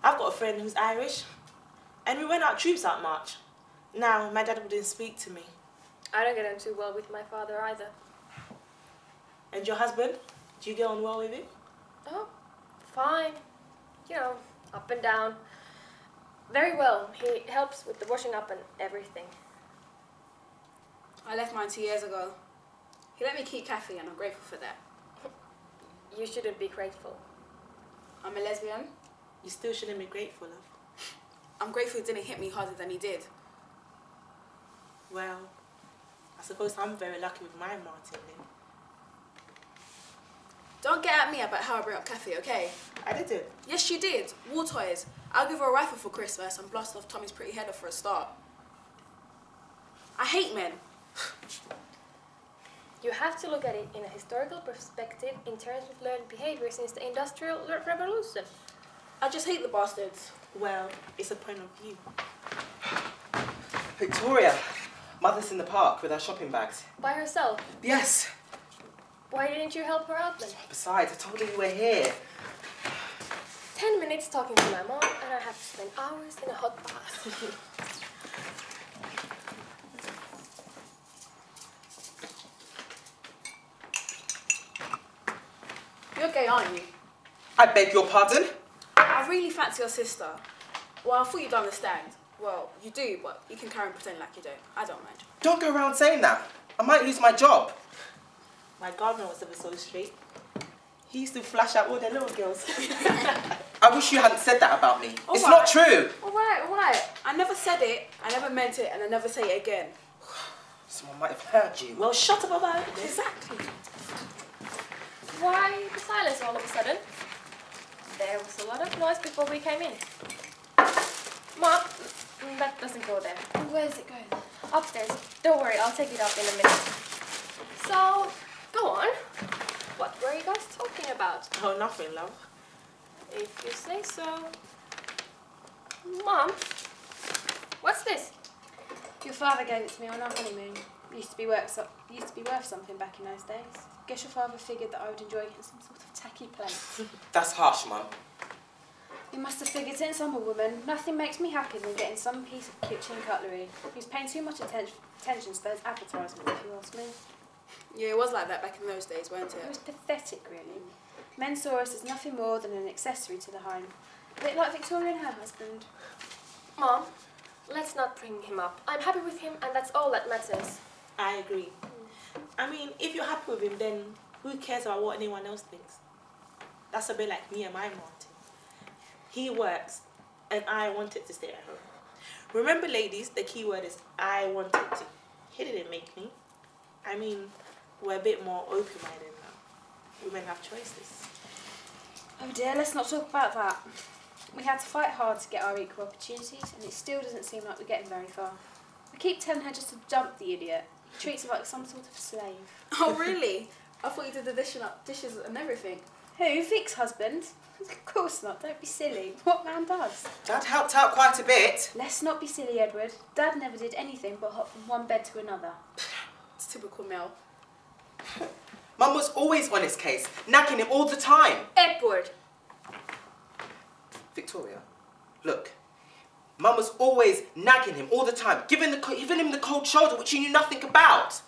I've got a friend who's Irish, and we went out troops out March. Now, my dad wouldn't speak to me. I don't get on too well with my father either. And your husband? Do you get on well with him? Oh, fine. You know, up and down. Very well. He helps with the washing up and everything. I left mine 2 years ago. He let me keep Kathy and I'm grateful for that. You shouldn't be grateful. I'm a lesbian. You still shouldn't be grateful, love. I'm grateful he didn't hit me harder than he did. Well, I suppose I'm very lucky with my Martin then. Don't get at me about how I bring up Kathy, okay? I didn't. Yes, she did. War toys. I'll give her a rifle for Christmas and blast off Tommy's pretty head off for a start. I hate men. You have to look at it in a historical perspective in terms of learned behavior since the Industrial Revolution. I just hate the bastards. Well, it's a point of view. Victoria, Mother's in the park with her shopping bags. By herself? Yes. Why didn't you help her out then? Besides, I told her you were here. 10 minutes talking to my mom and I have to spend hours in a hot bath. You're gay, aren't you? I beg your pardon? I really fancy your sister. Well, I thought you'd understand. Well, you do, but you can carry on pretending like you don't. I don't mind. Don't go around saying that. I might lose my job. My godmother was ever so straight. He used to flash out all the little girls. I wish you hadn't said that about me. All It's right. not true. All right. I never said it, I never meant it, and I never say it again. Someone might have heard you. Well, shut up about it. Exactly. Why the silence all of a sudden? There was a lot of noise before we came in. Mom, that doesn't go there. Where does it go? Upstairs. Don't worry, I'll take it up in a minute. So, go on. What were you guys talking about? Oh, nothing, love. If you say so. Mom, what's this? Your father gave it to me on our honeymoon. Used to be worth something back in those days. Guess your father figured that I would enjoy getting some sort of tacky plate. That's harsh, Mum. He must have figured since I'm a woman, nothing makes me happier than getting some piece of kitchen cutlery. He's paying too much attention to those advertisements, if you ask me. Yeah, it was like that back in those days, weren't It was it? pathetic, really. Men saw us as nothing more than an accessory to the home. A bit like Victoria and her husband. Mom, let's not bring him up. I'm happy with him and that's all that matters. I agree. I mean, if you're happy with him, then who cares about what anyone else thinks? That's a bit like me and my Martin. He works, and I wanted to stay at home. Remember, ladies, the key word is I wanted to. He didn't make me. I mean, we're a bit more open-minded now. Women have choices. Oh dear, let's not talk about that. We had to fight hard to get our equal opportunities, and it still doesn't seem like we're getting very far. I keep telling her just to dump the idiot. He treats her like some sort of slave. Oh, really? I thought you did the dishes and everything. Who? Vic's husband? Of course not, don't be silly. What man does? Dad helped out quite a bit. Let's not be silly, Edward. Dad never did anything but hop from one bed to another. It's typical Mel. Mum was always on his case, nagging him all the time. Edward! Victoria, look. Mum was always nagging him all the time, giving him the cold shoulder which he knew nothing about.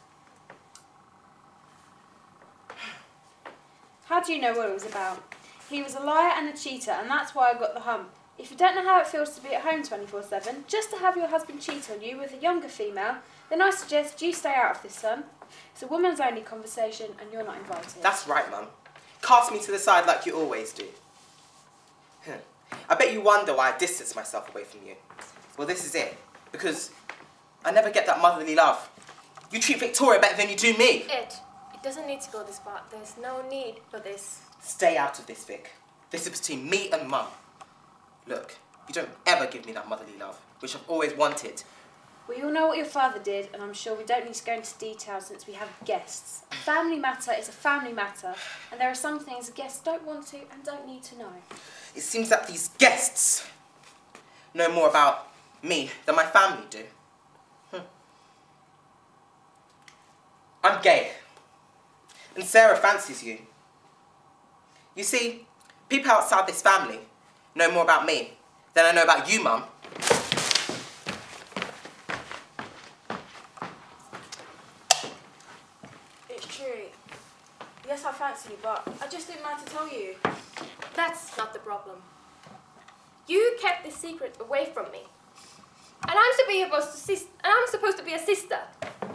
How do you know what it was about? He was a liar and a cheater, and that's why I got the hump. If you don't know how it feels to be at home 24/7, just to have your husband cheat on you with a younger female, then I suggest you stay out of this, son. It's a woman's only conversation, and you're not invited. That's right, Mum. Cast me to the side like you always do. I bet you wonder why I distance myself away from you. Well, this is it. Because I never get that motherly love. You treat Victoria better than you do me. Ed, it doesn't need to go this far. There's no need for this. Stay out of this, Vic. This is between me and Mum. Look, you don't ever give me that motherly love, which I've always wanted. We all know what your father did, and I'm sure we don't need to go into detail since we have guests. A family matter is a family matter, and there are some things guests don't want to and don't need to know. It seems that these guests know more about me than my family do. I'm gay, and Sarah fancies you. You see, people outside this family know more about me than I know about you, Mum. It's true. Yes, I fancy you, but I just didn't mind to tell you. That's not the problem. You kept this secret away from me. And I'm supposed to be a sister.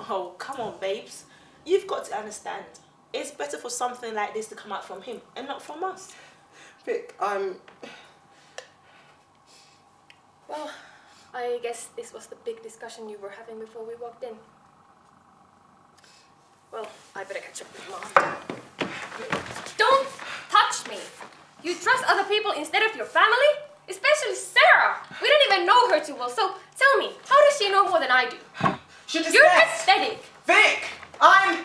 Oh, come on, babes. You've got to understand. It's better for something like this to come out from him and not from us. Vic, Well, I guess this was the big discussion you were having before we walked in. Well, I better catch up with Mom. Don't touch me! You trust other people instead of your family? Especially Sarah! We don't even know her too well, so tell me, how does she know more than I do? She just You're left. pathetic! Vic, I'm